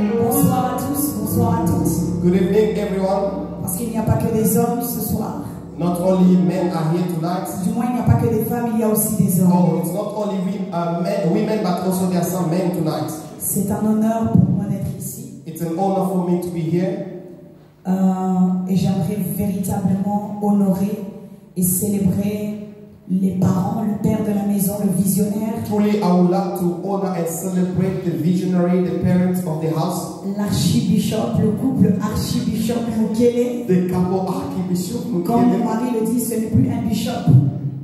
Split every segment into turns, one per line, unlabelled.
Bonsoir à tous, bonsoir à toutes.
Good evening, everyone.
Parce qu'il n'y a pas que des hommes ce soir.
Not only men are here tonight.
Du moins, il n'y a pas que des femmes, il y a aussi des hommes.
Oh, it's not only women, but also there are some men tonight.
C'est un honneur pour moi d'être ici.
It's an honor for me to be here.
Et j'aimerais véritablement honorer et célébrer les parents, le père de la maison, le visionnaire.
Truly, I would like to honor and celebrate the visionary, the parents of the house.
L'archibishop, le couple archibishop Mukele.
The couple archbishop
Comme mon
Mukele.
mari le dit, ce n'est plus un bishop.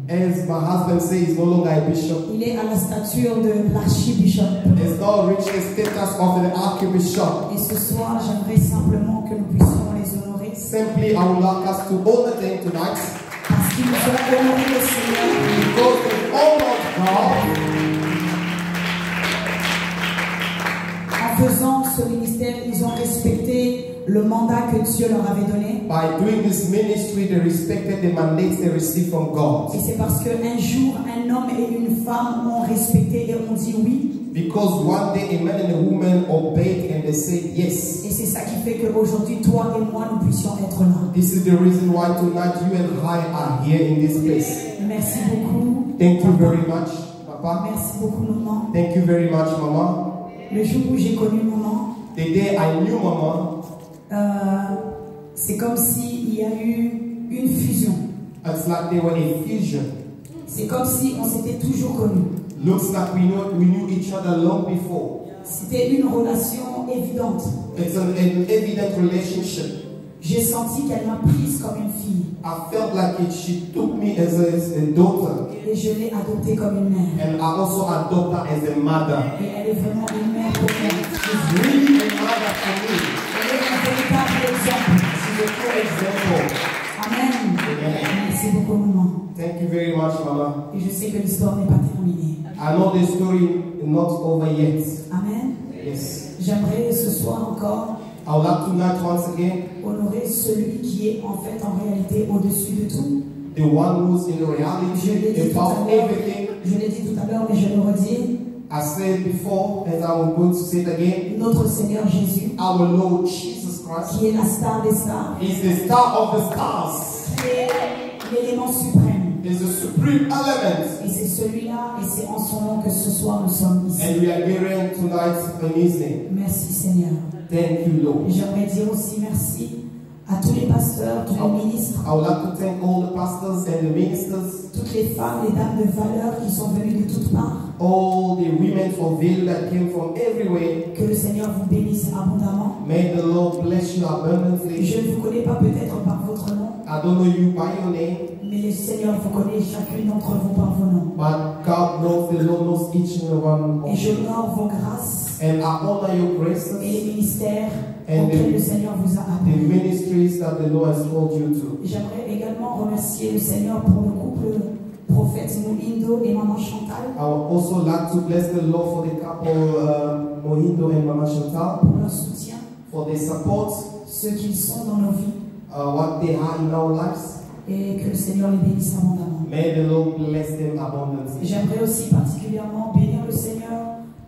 As my husband says, he's no longer a bishop.
Il est à la stature de l'archibishop.
He's now reached the status of the archbishop.
Et ce soir, j'aimerais simplement que nous puissions les honorer.
Simply, I would like us to honor them tonight.
Parce qu'ils nous ont honoré le Seigneur.
Because they honored God.
En faisant ce ministère, ils ont respecté le mandat que Dieu leur avait donné.
By doing this ministry, they respected the mandates they received from God.
Et c'est parce qu'un jour, un homme et une femme ont respecté et ont dit oui.
Because one day a man and a woman obeyed and they said yes.
Et c'est ça qui fait qu'aujourd'hui, toi et moi, nous puissions être là.
This is the reason why tonight you and I are here in this place.
Merci beaucoup.
Thank you very much, Papa.
Merci beaucoup, maman.
Thank you very much, Mama.
Le jour où j'ai connu maman,
The day I knew Mama,
c'est comme s'il y a eu une fusion.
it's like there were a fusion.
C'est comme si on s'était toujours connus.
Looks like we knew each other long before.
C'était une relation évidente.
It's an evident relationship.
J'ai senti qu'elle m'a prise comme une fille.
I felt like she took me as a daughter.
Et je l'ai adoptée comme une mère.
And I also adopted her as a mother.
Et elle est vraiment une mère pour moi.
She's really a mother for me.
Elle est un véritable exemple.
She's a true example.
Amen.
Amen.
Merci beaucoup, maman.
Thank you very much, Mama.
Et je sais que l'histoire n'est pas terminée.
I know the story is not over yet.
Amen.
Yes.
J'aimerais ce soir encore
I would like tonight once again
honorer celui qui est en fait en réalité au-dessus de tout.
the one who's in
Je l'ai
reality
dit tout à
above
l'heure,
everything.
je l'ai dit tout à l'heure, mais je le redis.
I said before, and I'm going to say it again.
Notre Seigneur Jésus,
Our Lord Jesus Christ
qui est la star des stars,
is the star of the stars.
qui est l'élément suprême.
Is the supreme element.
Et c'est celui-là, et c'est en son nom que ce soir nous sommes ici.
And we are gathering tonight in His name.
Merci Seigneur.
Thank you, Lord.
Et j'aimerais dire aussi merci à tous les pasteurs, tous les ministres,
I would like to thank all the pastors and the ministers,
toutes les femmes, les dames de valeur qui sont venues de toutes parts.
all the women of value that came from everywhere.
Que le Seigneur vous bénisse abondamment.
May the Lord bless you abundantly.
Je ne vous connais pas peut-être par votre nom,
I don't know you by your name,
mais le Seigneur vous connaît chacune d'entre vous par vos noms.
but God knows, the Lord knows each and one
Et
of you.
j'honore vos grâces
And I honor your graces,
et les ministères
And
auxquels le Seigneur vous a
the
appelés.
ministries that the Lord has called you to.
J'aimerais également remercier le Seigneur pour le couple prophète Mohindo et Maman Chantal,
I would also like to bless the Lord for the couple, Mohindo and Mama Chantal,
pour leur soutien,
for their support,
ceux qu'ils sont dans nos vies,
what they are in our lives.
et que le Seigneur les bénisse abondamment.
May the Lord bless them abundantly.
J'aimerais aussi particulièrement bénir le Seigneur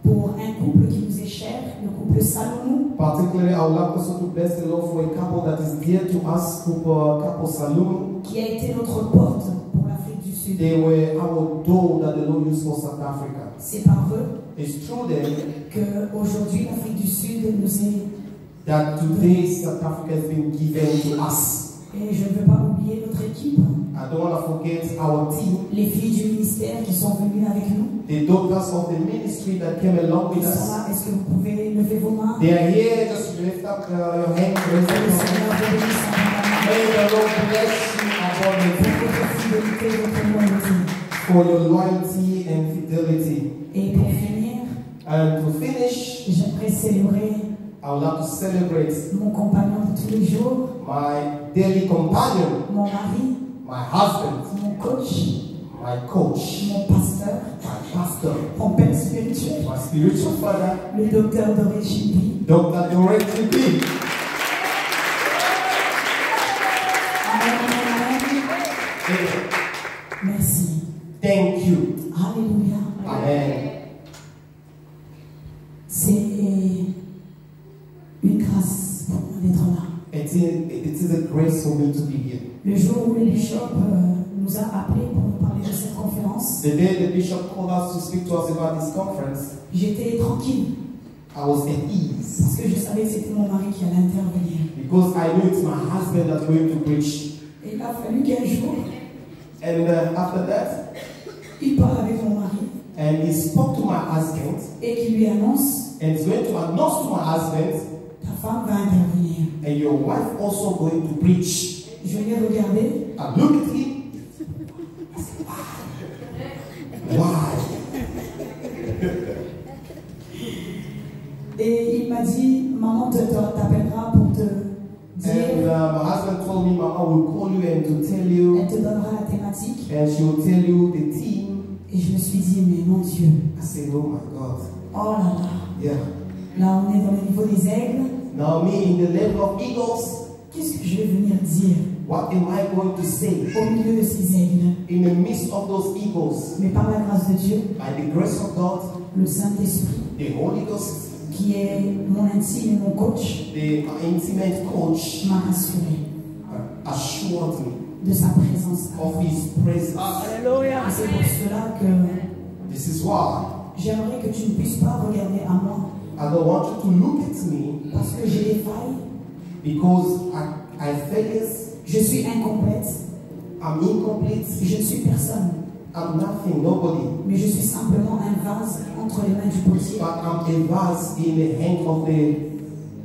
pour un couple qui nous est cher, le couple Salomon,
Particularly, I would like also to bless the Lord for a couple that is dear to us, couple Salum.
qui a été notre porte pour l'Afrique du Sud.
They were our door that the Lord used for South Africa.
C'est par eux
It's through them
qu'aujourd'hui l'Afrique du Sud nous est...
that today South Africa has been given to us.
Et je ne veux pas oublier notre équipe,
I don't want to forget our team,
les filles du ministère qui sont venues avec nous.
the daughters of the ministry that came along
Ils
with
sont
us.
là. Est-ce que vous pouvez lever vos mains?
They are here. Just lift up your hands.
Que
Raise
le
them up.
Seigneur vous bénisse abondamment
May the Lord bless you abundantly
pour votre fidélité et votre loyauté.
for your loyalty and fidelity.
Et pour finir,
And to finish,
j'aimerais célébrer
I would like to celebrate
mon compagnon de tous les jours,
my daily companion,
mon mari,
my husband,
mon coach,
my coach,
mon pasteur,
my pastor,
mon père spirituel,
my spiritual father,
le docteur Doré Chimbi.
Dr. Doré Chimbi.
Amen, amen, amen. Merci.
Thank you.
Alléluia.
Amen.
C'est grâce pour moi d'être là.
It is a grace for me to be here.
Le jour où le bishop nous a appelés pour nous parler de cette conférence,
The day the bishop called us to speak to us about this conference,
j'étais tranquille
I was at ease
parce que je savais que c'était mon mari qui allait intervenir.
because I knew it's my husband that's going to preach.
Et il a fallu qu'un jour,
And after that,
il parle avec mon mari
and he spoke to my husband,
et qu'il lui annonce,
and he's going to announce to my husband,
ta femme va intervenir.
and your wife also going to preach.
Je l'ai regardé,
I look at him. Why?
et il m'a dit, maman t'appellera pour te
And
dire,
my husband told me, Mama will call you and to tell you,
elle te donnera la thématique.
and she will tell you the theme.
Et je me suis dit, mais mon Dieu,
I said, oh my God.
oh là là,
Yeah.
là on est dans le niveau des aigles.
Now me in the level of eagles,
Qu'est-ce que je vais venir dire
what am I going to say
au milieu de ces aigles?
in the midst of those eagles?
Mais par la grâce de Dieu,
By the grace of God,
le Saint-Esprit,
the Holy Ghost,
qui est mon intime et mon coach,
the intimate coach,
m'a rassuré
assured me
de sa présence.
of His presence.
Et c'est pour cela que
This is why
j'aimerais que tu ne puisses pas regarder à moi,
I don't want you to look at me
parce que j'ai des failles,
because I fail.
je suis incomplète,
I'm incomplete.
je ne suis personne,
I'm nothing, nobody.
mais je suis simplement un vase entre les mains du potier.
But I'm a vase in the hand of the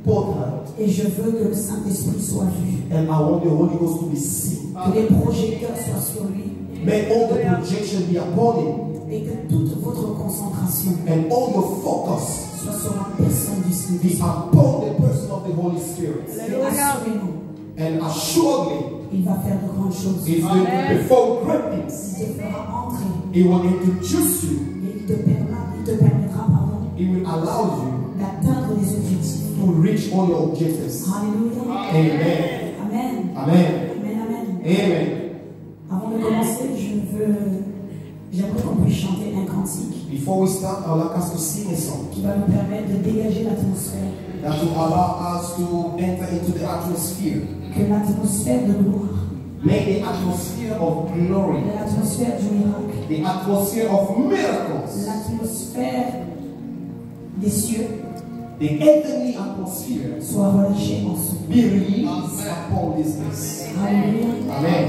potter.
Et je veux que le Saint-Esprit soit vu,
And I want the Holy Ghost to be seen.
que les projecteurs soient sur lui,
May all the projection be upon Him.
et que toute votre concentration
And all your focus
soit sur la personne du
be
Saint-Esprit.
upon the person of the Holy Spirit.
Et assurez-nous,
And assuredly,
il va faire de grandes choses.
He's going to perform great things.
Il te fera entrer
He will introduce you.
et il te permettra
He will allow you
d'atteindre les objectifs.
to reach all your objectives.
Alléluia.
Amen.
Amen.
Amen.
Amen. Amen.
Amen.
Avant de commencer, j'aimerais qu'on puisse chanter un cantique
Before we start, I would like us to sing a song
qui va nous permettre de dégager l'atmosphère.
that will allow us to enter into the atmosphere.
Que l'atmosphère de gloire,
Make the atmosphere of glory,
l'atmosphère du miracle,
the atmosphere of miracles,
l'atmosphère des cieux
the heavenly atmosphere
soit relâchée en ce
be released upon this place.
Alléluia.
Amen.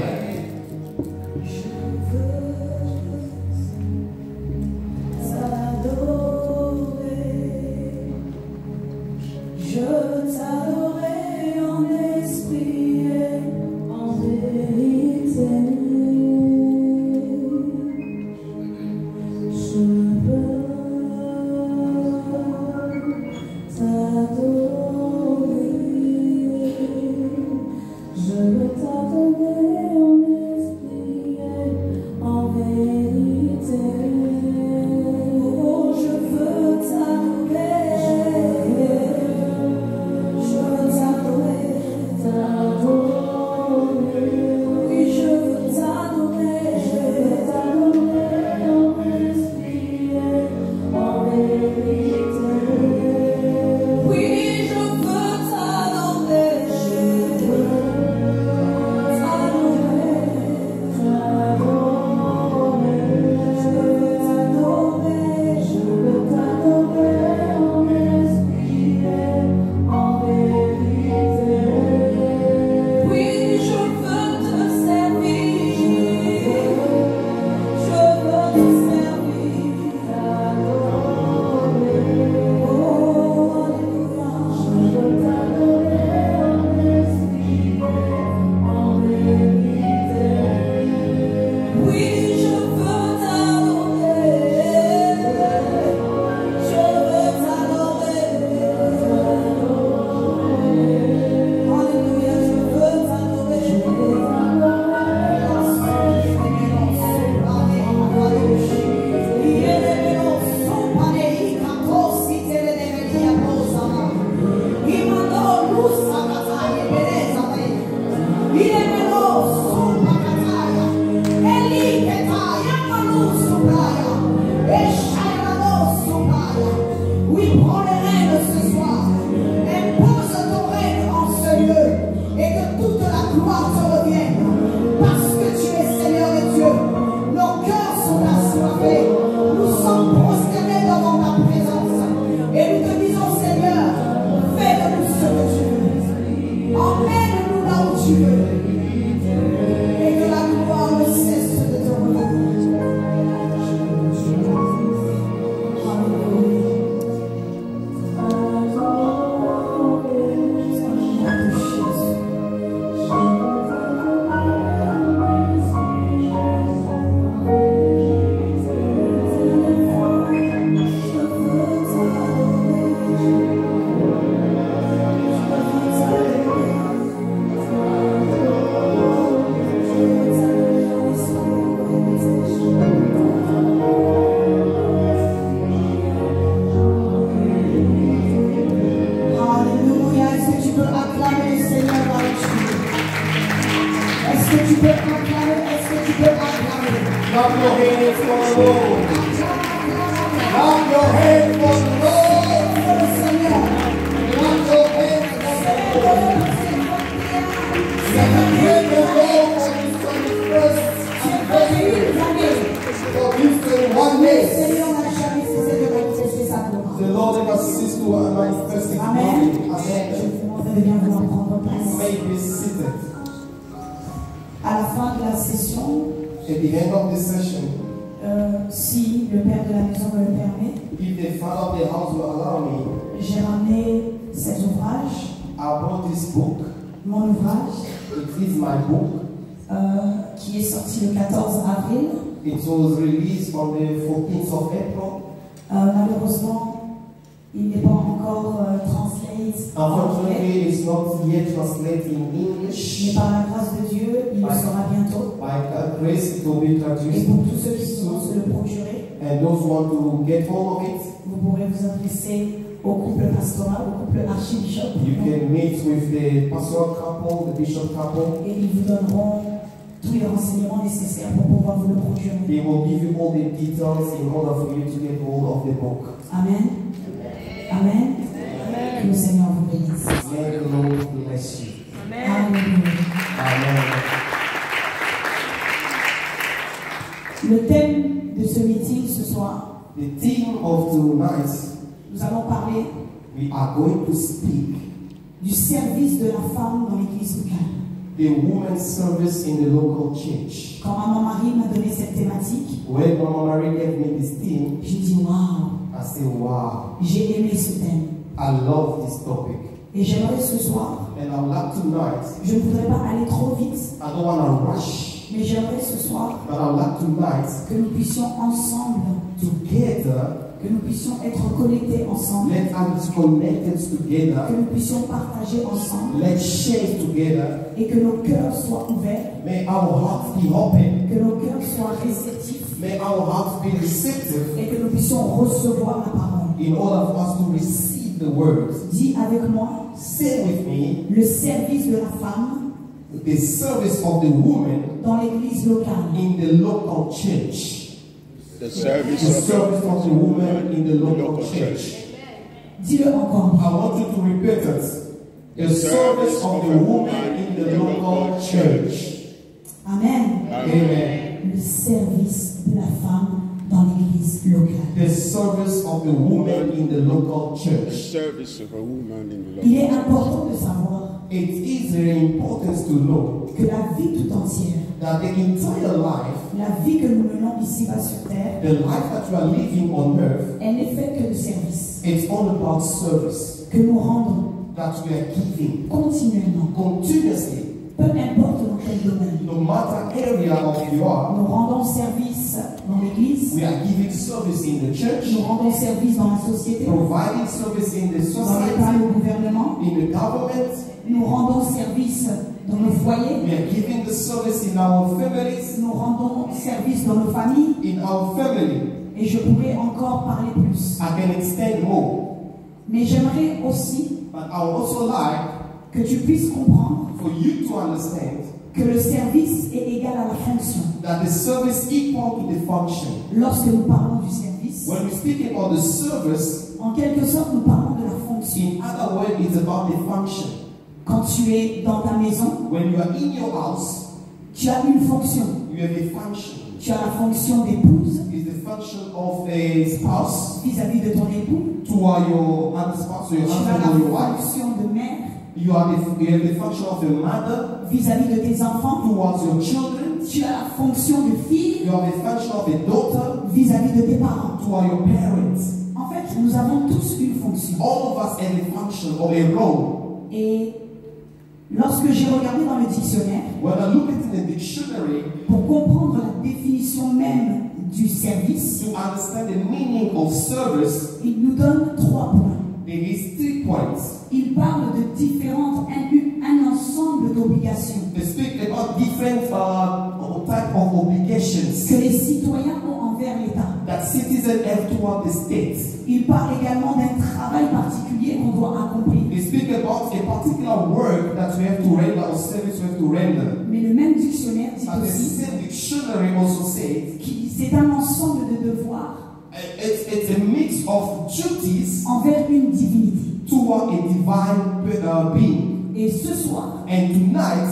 Je t'adorerai en esprit et en vérité. Je veux t'adorer. Je veux t'adorer en que tu peux acclamer? Est-ce que tu peux acclamer?
Clap your hands for the Lord. Clap your hands for the Lord.
Pour le Seigneur.
Clap your hands for the Lord. Celebrate the Lord on His 21st anniversary. For this 21
Le
years.
Seigneur n'a jamais cessé de manifester sa gloire.
The Lord never ceased to manifest His
Amen.
glory.
Je
Amen.
vous demande de bien vouloir prendre place.
May be seated.
À la fin de la session,
At the end of this session,
si le père de la maison me le permet,
if the father of the house will allow me,
j'ai ramené cet ouvrage,
I brought this book.
mon ouvrage,
It is my book.
qui est sorti le 14 avril.
It was released on the 14th of April.
Malheureusement, il n'est pas encore translate en anglais,
Unfortunately, it's not yet translated in
mais
English.
par la grâce de Dieu, il le sera bientôt.
By God's grace, it will be
Et
traduced.
pour tous ceux qui vont se le procurer,
And those who want to get hold of it,
vous pourrez vous adresser au couple pastoral, au couple archibishop,
you can meet with the pastoral couple, the bishop couple.
et ils vous donneront tous les renseignements nécessaires pour pouvoir vous le procurer.
They will give you all the details in order for you to get hold of the book.
Amen. Amen. Que le Seigneur vous bénisse.
May the Lord bless you.
Alléluia.
Amen.
Le thème de ce meeting ce soir,
The theme of tonight,
nous allons parler
we are going to speak
du service de la femme dans l'église locale.
the women's service in the local church.
Quand Maman Marie m'a donné cette thématique,
When Mama Marie gave me this theme,
j'ai dit waouh,
I said, wow,
j'ai aimé ce thème.
I love this topic.
Et j'aimerais ce soir,
And I would like tonight,
je ne voudrais pas aller trop vite,
I don't want to rush,
mais j'aimerais ce soir
but I would like tonight,
que nous puissions ensemble,
together,
que nous puissions être connectés ensemble,
let us connected
que
together,
nous puissions partager ensemble
let's share together.
et que nos cœurs soient ouverts,
May our hearts be open.
que nos cœurs soient réceptifs
May our hearts be receptive
et que nous puissions recevoir la parole.
in order for us to receive the words.
Dis avec moi,
Say with me,
le service de la femme
the service of the woman
dans l'église locale.
in the local church.
The
The
service
service of the woman in the local church.
Dis-le encore.
I want you to repeat it. The service of the woman in the local church.
Amen.
Amen.
Le service de la femme dans l'église locale.
The service of the woman in the local
the
church.
service of a woman in the
Il est
local
important de savoir
It is very important to know
que la vie tout entière,
that the entire life,
la vie que nous menons ici-bas sur terre,
the life that you are living on earth,
elle n'est faite que de service
it's all about service
que nous rendons
that we are giving
continuellement,
continuously,
peu importe dans quel domaine.
no matter area of you are.
Nous rendons service dans l'église,
We are giving service in the church,
nous rendons service dans la société,
providing service in the
dans l'État
society,
et au gouvernement,
in the government.
nous rendons service dans nos foyers,
We are giving the service in our families,
nous rendons service dans nos familles,
in our family.
et je pourrais encore parler plus.
I can extend more,
Mais j'aimerais aussi
but I would also like
que tu puisses comprendre
for you to understand
que le service est égal à la fonction.
that the service equal to the function.
Lorsque nous parlons du service,
When we speak about the service,
en quelque sorte, nous parlons de la fonction.
in other words, it's about the function.
Quand tu es dans ta maison,
When you are in your house,
tu as une fonction.
you have a function.
Tu as la fonction d'épouse
It's the function of a spouse
vis-à-vis de ton époux.
toward your other spouse, or your
Tu as
husband or your
la
wife.
fonction de mère
You have the function of a mother
vis-à-vis de tes enfants.
towards your children.
Tu as la fonction de fille
You have the function of a daughter
vis-à-vis de tes parents.
toward your parents.
En fait, nous avons tous une fonction.
All of us have a function or a role.
Et lorsque j'ai regardé dans le dictionnaire,
When I look at the dictionary
pour comprendre la définition même du service,
to understand the meaning of service,
il nous donne 3 points.
there is 3 points.
Il parle de différentes, un ensemble d'obligations
They speak about different type of obligations
que les citoyens ont envers l'État.
that citizens have toward the state.
Il parle également d'un travail particulier qu'on doit accomplir.
They speak about a particular work that we have to render or service we have to render.
Mais le même dictionnaire dictionnaire dit
But the
aussi
same dictionary also says
que c'est un ensemble de devoirs
it's a mix of duties
envers une divinité.
toward a divine being.
Et ce soir,
And tonight,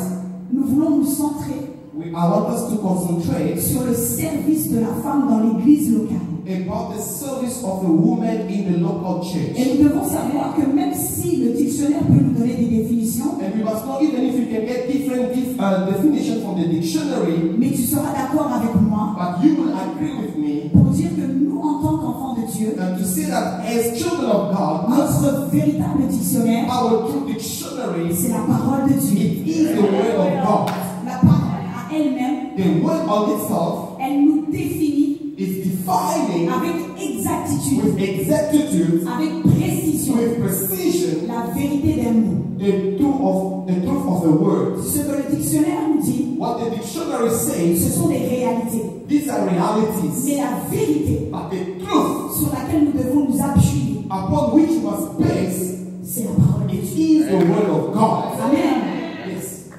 nous voulons nous centrer
I want us to concentrate
sur le service de la femme dans l'église locale.
about the service of a woman in the local church.
Et nous devons savoir que même si le dictionnaire peut nous donner des définitions,
And we must know, even if you can get different definitions from the dictionary,
mais tu seras d'accord avec moi
but you will agree with me
pour dire que nous, en tant qu'enfants de Dieu,
to say that as children of God,
notre véritable dictionnaire,
our true dictionary
c'est la parole de Dieu.
is the word of God.
La parole à elle-même,
The word on itself
elle nous définit
is defining
avec exactitude,
with exactitude,
avec précision,
with precision,
la vérité d'un mot.
the truth of the word.
Ce que le dictionnaire nous dit,
What the dictionary
ce
says,
sont des réalités.
these are realities,
Mais la vérité
but the truth
sur laquelle nous devons nous appuyer,
upon which we must base,
c'est la parole de
it
Dieu.
is the word of God.
Amen.
Yes.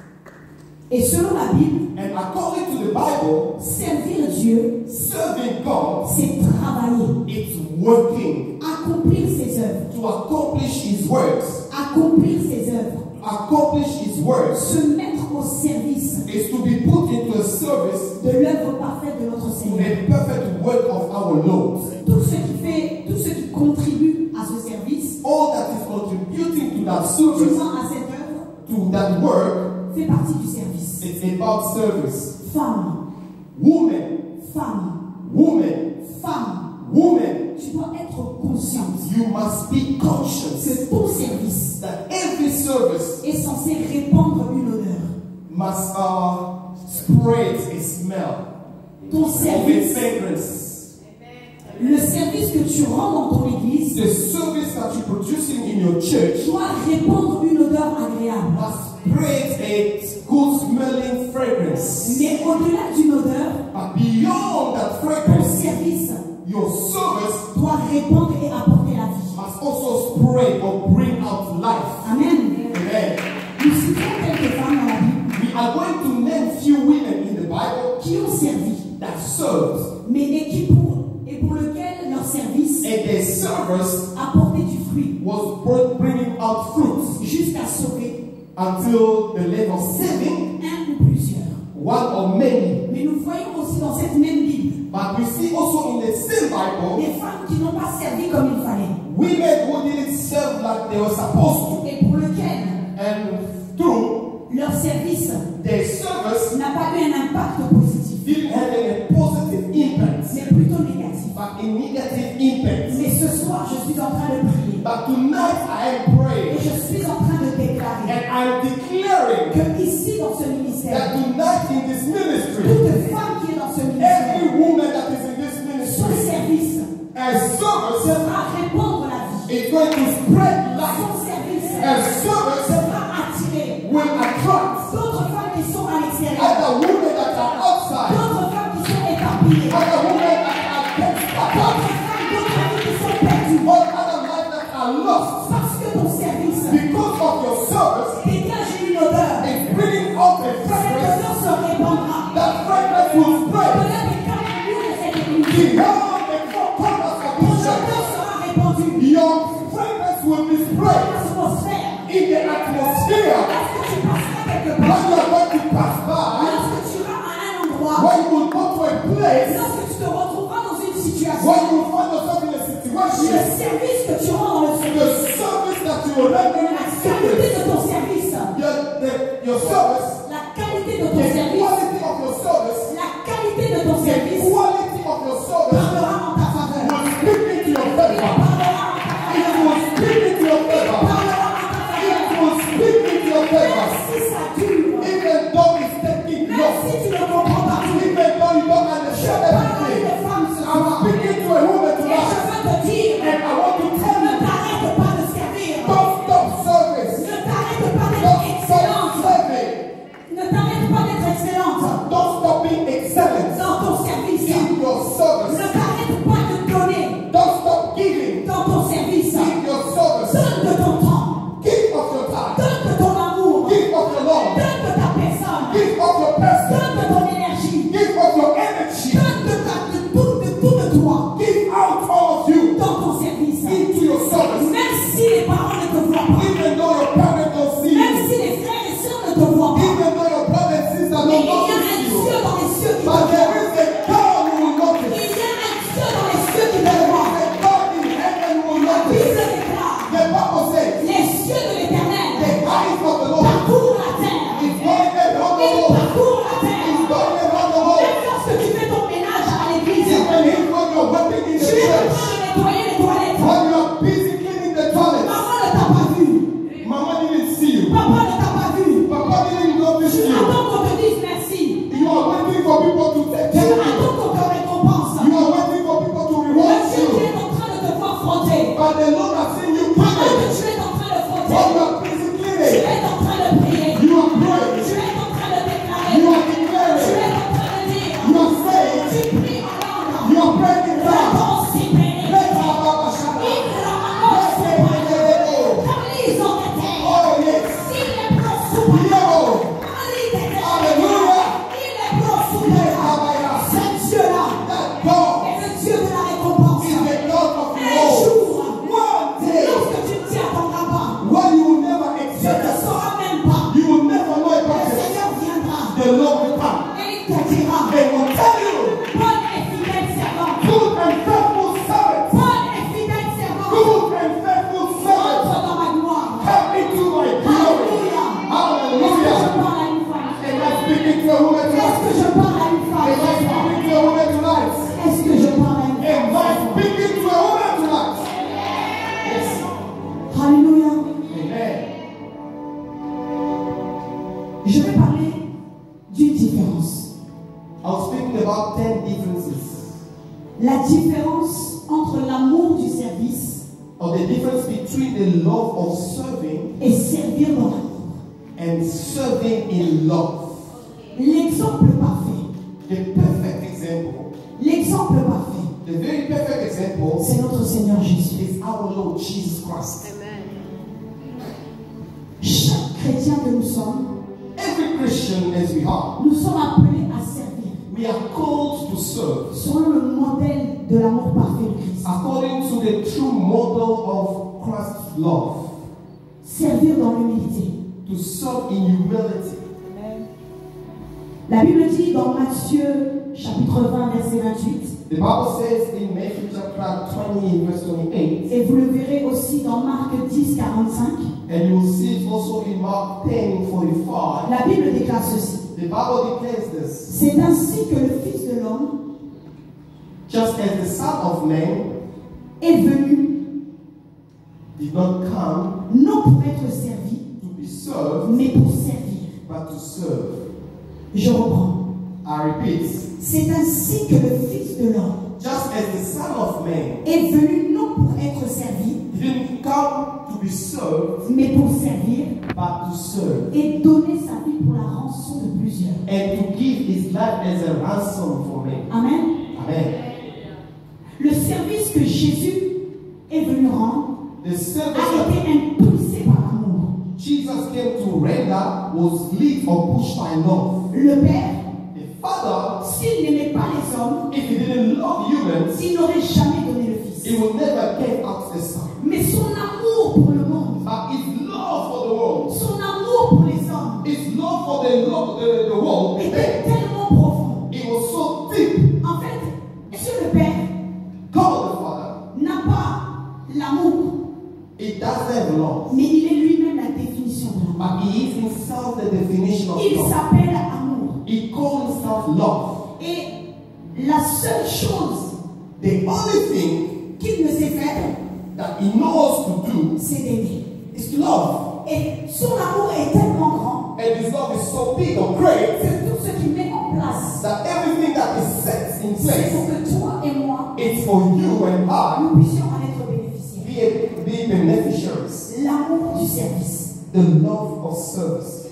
Et selon la Bible,
And according to the Bible,
servir Dieu,
serving God,
c'est travailler,
it's working
accomplir ses œuvres,
to accomplish His words.
accomplir ses œuvres,
Accomplish His words
se mettre au service
is to be put into a service
de l'œuvre parfaite de notre
to
Seigneur.
the perfect work of our Lord.
Tout ce qui contribue à ce service,
All that is contributing to that service,
durant à cette œuvre,
to that work,
fait partie du service.
it's about service.
Femme,
Woman,
femme,
woman,
femme,
woman,
tu dois être consciente
you must be conscious
que ton service
that every service
est censé répandre une odeur.
must spread a smell
Ton
of a
service,
fragrance.
le service que tu rends dans ton église
The service that you're producing in your church
doit répandre une odeur agréable.
must spread a good smelling fragrance.
Mais au-delà d'une odeur,
But beyond that
ton
fragrance,
service
your service
doit répandre et apporter la vie.
must also spread or bring out life.
Amen.
Amen.
Nous citons quelques femmes dans la Bible
We are going to name few women in the Bible
qui ont servi,
that served,
mais et pour lequel leur service
and their service
apportait du fruit
was bringing out fruits
jusqu'à sauver
until the level of saving
un ou plusieurs.
one or many.
Mais nous voyons aussi dans cette même Bible
But we see also in the same Bible
des femmes qui n'ont pas servi comme il fallait
women who didn't serve like they were supposed to,
et pour lequel
and through
leur service
their service
n'a pas eu un impact positif,
didn't have a positive impact,
mais plutôt négatif.
but a negative impact.
Mais ce soir, je suis en train de prier
But tonight I am
et
praying
je suis en train de déclarer
and I'm declaring
que ici dans ce ministère,
that tonight in this ministry,
toute femme qui est dans ce ministère,
every woman that is in this
son
ministry
service
as service
devra répandre la vie.
is going to spread
Son
life.
service
As service
devra attirer
will attract
d'autres femmes qui sont à l'extérieur,
other women that are outside,
d'autres femmes qui sont éparpillées,
other women that are dead
d'autres femmes, d'autres vies qui sont perdues.
or other lives that are lost
Parce que ton service
because of your service
dégage une odeur.
is bringing out a
Cette
fragrance.
odeur se répandra.
That fragrance will spread
Au-delà des 4 murs de cette église,
beyond the four corners of
ton
this church.
odeur sera répandue
Your fragrance will be
dans
spread
l'atmosphère.
in the atmosphere
Lorsque tu passeras quelque
when
part,
you are going to pass by,
lorsque tu iras à un endroit,
when you will go to a place,
lorsque tu te retrouveras dans une situation,
when you find yourself in a
le
situation,
service que tu rends dans le
the
service,
service that you will render in
la
the
qualité
service,
de ton service,
your service,
la qualité de
the
ton service,
quality of your service,
la qualité de ton
the
service
quality of your service
parlera en ta faveur.
will speak into your
Il
favor.
parlera en ta
It
faveur.
will speak into your
Il
favor.
parlera en ta
It
faveur.
will speak into your favor.
Même si ça dure,
Even though it's taking
même
long,
si tu ne comprends pas tout,
even though you don't
je
understand
parle à
everything,
une femme ce
I'm
soir.
speaking to a woman
Et je
tonight,
veux te dire,
and I want to tell
ne
you,
t'arrête pas de servir.
don't stop service.
Ne Je vais parler d'une différence.
I was speaking about 10 differences.
La différence entre l'amour du service
Of the difference between the love of serving
et servir dans l'amour.
and serving in love.
L'exemple parfait,
The perfect example,
l'exemple parfait,
the very perfect example
c'est notre Seigneur Jésus.
is our Lord Jesus Christ.
Chaque chrétien que nous sommes,
Every Christian as we are,
nous sommes appelés à servir
we are called to serve
selon le modèle de l'amour parfait de Christ.
according to the true model of Christ's love.
Servir dans l'humilité.
To serve in humility.
La Bible dit dans Matthieu chapitre 20 verset 28,
The Bible says in Matthew chapter 20 verse 28,
et vous le verrez aussi dans Marc 10 45,
and you will see it also in Mark 10:45.
la Bible déclare ceci.
The Bible declares this:
C'est ainsi que le Fils de l'homme
just as the Son of Man
est venu,
did not come
non pour être servi,
to be served,
mais pour servir.
but to serve.
Je reprends.
I repeat,
C'est ainsi que le Fils de l'homme
just as the Son of Man
est venu non pour être servi,
didn't come to be served,
mais pour servir
but to serve,
et donner sa vie pour la rançon de plusieurs.
and to give his life as a ransom for me.
Amen.
Amen.
Le service que Jésus est venu rendre
The service
a
that
été impulsé par l'amour.
Jesus came to render was lead or pushed by love.
Le Père,
The Father,
s'il n'aimait pas les hommes,
if he didn't love humans,
il n'aurait jamais donné le
he
Fils.
would never give out the Son.
Mais son amour pour le monde,
But his love for the world,
son amour pour les hommes,
his love for the world,
était tellement profond.
it was so deep.
En fait, Dieu le Père
God the Father,
n'a pas l'amour,
he doesn't have love,
mais il est lui-même la définition de l'amour.
but he is himself the definition of
Il
love.
s'appelle amour.
He called himself love.
Et la seule chose
The only thing
qu'il ne sait faire,
that he knows to do
c'est d'aimer.
is to love.
Et son amour est tellement grand
And his love is so big or great
que tout ce qu'il met en place,
that everything that is set in
c'est pour
place,
que toi et moi,
it's for you and I
nous puissions en être bénéficiaires.
be beneficiaries.
L'amour du service.
The love of service.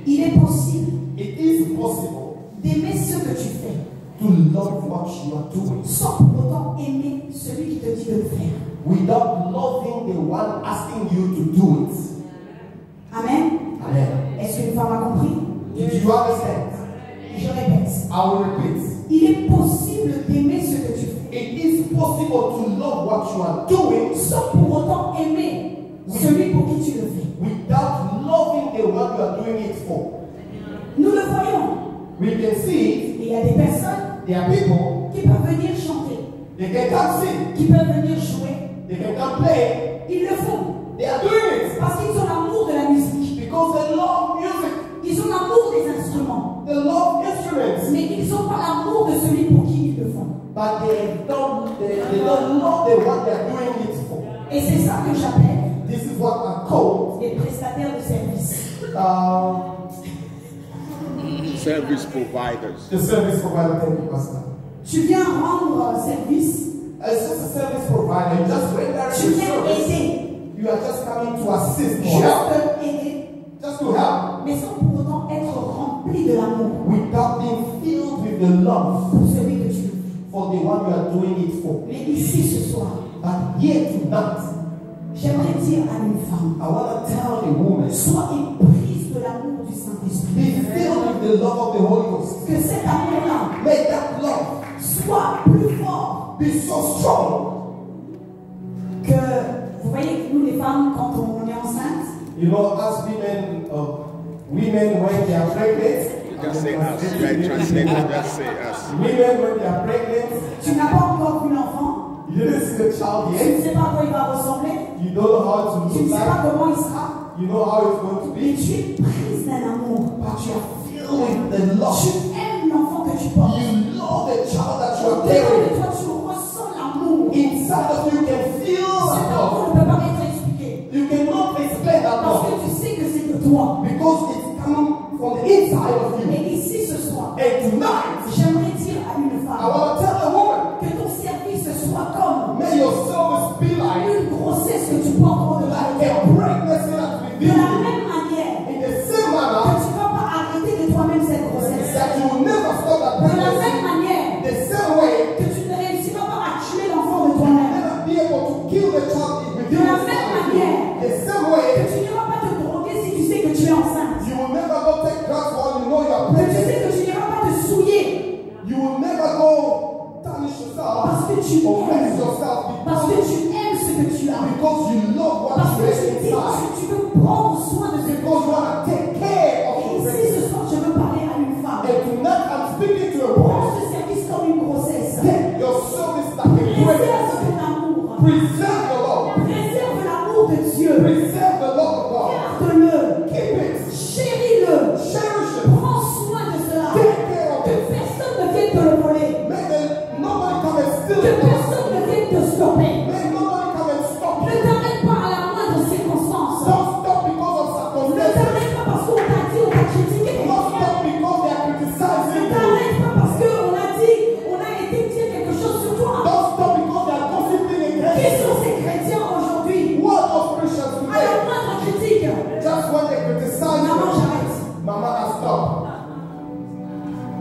Il est possible
It is possible
d'aimer ce que tu fais
to love what you are doing
sans pour autant aimer celui qui te dit de le faire.
without loving the one asking you to do it.
Amen.
Amen.
Est-ce qu'une femme a compris?
Did you understand?
Je répète.
I will repeat.
Il est possible d'aimer ce que tu fais
It is possible to love what you are doing
sans pour autant aimer celui pour qui tu le fais.
without loving the one you are doing it for.
Nous le voyons.
We can see it.
Il y a des personnes
There are people,
qui peuvent venir chanter,
they can come sing,
qui peuvent venir jouer.
they can come play.
Ils le font
They are doing it
parce qu'ils ont l'amour de la musique.
because they love music,
Ils ont l'amour des instruments.
they love instruments,
Mais ils n'ont pas l'amour de celui pour qui ils le font.
but they don't love the one they are doing it for.
Et c'est ça que j'appelle
This is what I call
les prestataires de service.
Service providers.
the service provider. Thank you, Pastor.
Tu viens rendre service,
As just a service provider, you just render
tu
your
viens
service.
aider,
You are just coming to assist or help,
juste aider,
just to help,
mais sans pour autant être rempli de l'amour
without being filled with the love
pour celui que tu le fais.
for the one you are doing it for.
Mais ici ce soir,
But here tonight,
j'aimerais dire à une femme,
I want to tell a woman,
sois éprise de l'amour du
be
Saint-Esprit.
filled with the love of the Holy Ghost.
Que cet amour-là
Make that love
soit plus fort
be so strong.
que, vous voyez, nous les femmes, quand on est enceinte,
You know, as women when they are pregnant,
Just say us. Right? Translated, just say us.
women when they are pregnant,
tu n'as pas encore vu l'enfant,
you didn't see the child
tu ne
yet,
sais pas à quoi il va ressembler,
you don't know how it
tu ne
looks
sais pas
like,
comment il sera,
you know how it's going to
mais
be,
tu es prise d'un amour.
but you are filled with the love.
Tu aimes l'enfant que tu portes.
You love the child that you
Au
are
dedans
carrying.
de toi, tu ressens l'amour.
Inside of you can feel
Cet
that love.
amour ne peut pas être expliqué.
You cannot explain that
Parce
love
que tu sais que c'est de toi.
because it's coming from the inside of you.
Et ici ce soir,
And tonight,
j'aimerais dire à une
I
femme
want to tell a woman,
que ton service soit comme
may your service be like
une grossesse que tu portes au-delà de
a
toi.
pregnancy that's
De
within
la
you.
même manière
In the same
que
manner,
tu ne vas pas arrêter de toi-même cette grossesse.
that you will never stop that
De la même
pregnancy.
manière
The same way,
que tu ne réussiras pas à tuer l'enfant de
you will
toi-même.
never be able to kill the child within
De la
yourself.
même manière
The same
que
way,
tu n'iras pas te droguer si tu sais que tu es enceinte.
you will never go take drugs while you know you are
Que tu
pregnant.
sais que tu n'iras pas te souiller
You will never go tarnish yourself
parce que tu
or mess
aimes.
yourself
Parce que tu aimes ce que tu as.
because you love what
Parce
you
que
have
tu dis
inside.
tu veux prendre soin de ce que
Because you
tu as.
want to take care of
Et
your
ici
pregnancy.
ce soir je veux parler à une femme.
And tonight I'm speaking to a
Prends
woman.
ce service comme une grossesse.
Take your service like a
Préserve
pregnancy.
ton amour.
Preserve your love.
Préserve l'amour de Dieu.
Preserve the love of God.
Garde-le.
Keep it.
Chéris-le.
Cherish it.
Prends soin de cela.
Take care of
Que
it.
personne ne vienne te le voler.
Nobody come and steal
Que
it.
personne ne vienne te stopper.
May nobody come and stop
Ne
you.
t'arrête pas à la moindre circonstance.
Don't stop because of
Ne
circumstances.
t'arrête pas parce qu'on t'a dit, on t'a critiqué.
Don't stop because they are
Ne
criticizing you.
t'arrête pas parce qu'on a dit, on a été dire quelque chose sur toi.
Don't stop because they are gossiping
Qui
against you.
sont ces chrétiens aujourd'hui?
What of Christians
À la
today?
moindre critique.
Just when they criticize
Maman,
you,
j'arrête.
Mama has stopped.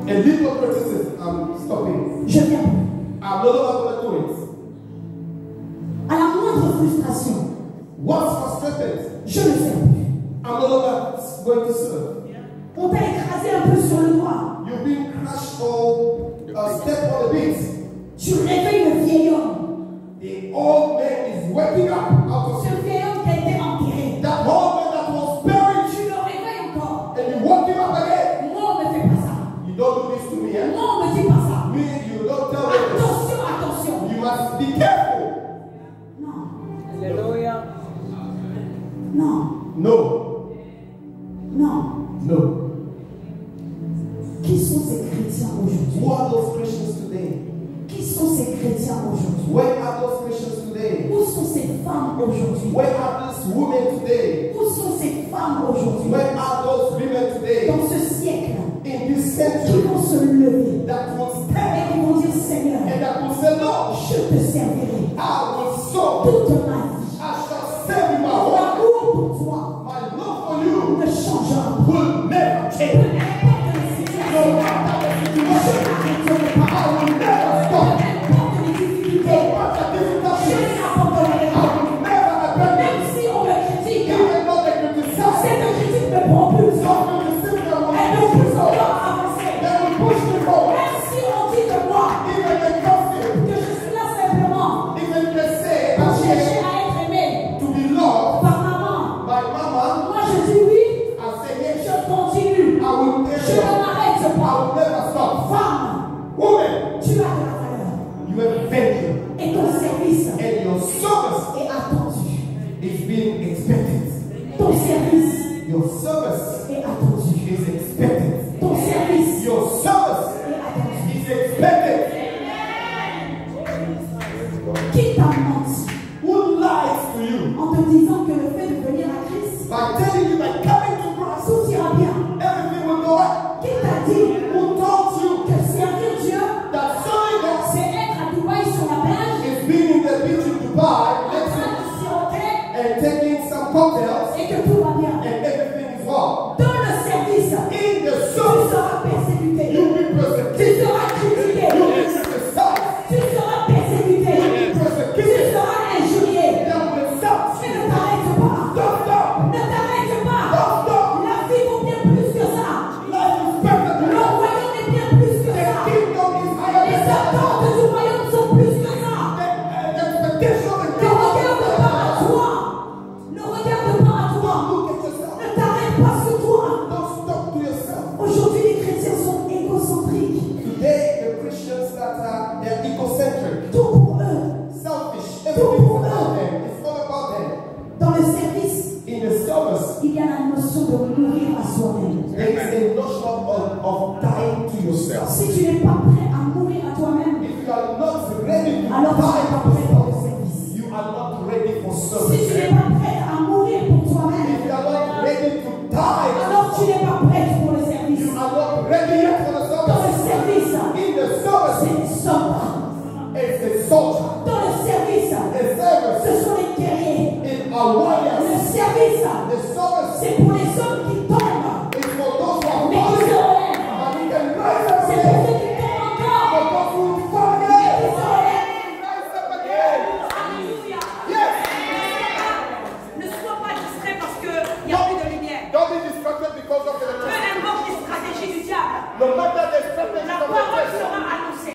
A little criticism, I'm stopping.
Je viens.
I'm no longer going to do it.
À la moindre frustration,
Once frustrated,
je le fais plus.
I'm no longer going to serve.
On t'a écrasé un peu sur le doigt.
You've been crushed or step on the beat.
Tu réveilles le vieil homme.
The old man is waking up out of
Ce vieil homme qui a été enterré.
that old man that was buried.
Tu le réveilles encore.
And you woke him up again.
Moi, on ne fait pas ça.
You don't do this to me, eh?
Moi, on ne dit pas ça.
Me, you don't tell me this.
Attention, attention.
You must be careful.
Non,
Alléluia.
non,
No,
non.
no.
Qui sont ces chrétiens aujourd'hui?
Who are those Christians today?
Qui sont ces chrétiens aujourd'hui?
Where are those Christians today?
Où sont ces femmes aujourd'hui?
Where are these women today?
Où sont ces femmes aujourd'hui?
Where are those women today?
Dans ce siècle,
In this
qui
century
vont se lever
that will
et
stand
qui vont dire Seigneur,
and that will say, Lord,
je te servirai
I will sow.
toute ma vie.
I shall serve you my
Mon
whole
amour pour toi
My love for you
ne changera pas.
will never
Peu
change.
importe les situations,
No matter the
je
situation,
n'arrêterai pas.
I will never
Peu
stop.
importe les
No
difficultés,
matter the
je
difficulties,
n'abandonnerai
I
pas.
will never abandon
Même
you.
si on me critique,
Even though they criticize,
cette critique me propulse.
some will sit there and
Elle me
will
pousse
push
encore
you
à avancer.
They will push you forward.
Même si on dit de moi
Even they gossip.
que je suis là simplement
Even they say
pour
I'm
chercher
here
à être aimé
to be loved
par maman,
by mama.
moi je dis oui,
I say yes.
je continue.
I will
Je
tell
ne
you.
m'arrête
I
pas.
will never stop.
Femme,
Woman,
tu as de la valeur.
you have value.
Et ton service
And your service
est attendu.
is being expected.
Ton service
Your service
est attendu.
is expected.
Ton service
Your service
est attendu.
is expected.
Qui t'a menti
Who lies to you
en te disant que le fait de venir à Christ,
by telling you that coming to Christ,
tout ira bien?
everything will go right?
Qui t'a dit
Who told you
que servir Dieu,
that serving God
c'est être à Dubaï sur la plage,
is being in the beach in Dubai,
en train de siroter
and taking some cocktails,
et que tout va bien?
and everything is well?
Dans le service,
In the
tu
service,
seras persécuté,
you'll be
tu
persecuted.
seras critiqué,
You'll be criticized.
tu seras persécuté, tu
Persecuted.
seras injurié.
There will be some.
Mais ne t'arrête pas,
Don't stop.
ne t'arrête pas.
Don't stop.
La vie vaut bien plus que ça.
Life is better than
Le
that.
royaume est bien plus que
The
ça.
kingdom is higher
Les
than that.
attentes du royaume sont plus que ça.
The expectation of the
Ne
kingdom
regarde
is
pas à
better.
toi. Ne regarde pas à toi.
Look at yourself.
Ne t'arrête pas sur toi.
Don't stop to yourself.
Aujourd'hui, les chrétiens sont égocentriques.
Today, the Christians that are they're egocentric,
Tout pour eux.
selfish, everything's about them. It's all about them.
Dans le service,
In the service,
il y a la notion de mourir à soi-même.
there is a notion of dying to yourself.
Si tu n'es pas prêt à mourir à toi-même,
If you are not ready to
alors tu n'es
die
pas
for
prêt pour le
yourself,
service.
you are not ready for
Si
service.
tu n'es pas prêt à mourir pour
If
toi-même,
you are not ready to die,
alors tu n'es pas prêt pour le service.
you
ceux qui tombent,
It's for those who are
mais qui
falling.
se relèvent.
And we can rise up
C'est
again.
pour ceux qui tombent encore,
For those who fall
mais qui
again.
se relèvent.
Rise up again.
Alléluia.
Yes.
Ne sois pas distrait parce qu'il n'y a plus de lumière.
Don't be distracted because of the
Peu
electricity.
importe les stratégies du diable,
No matter the strategy
la
of the
parole
devil,
sera à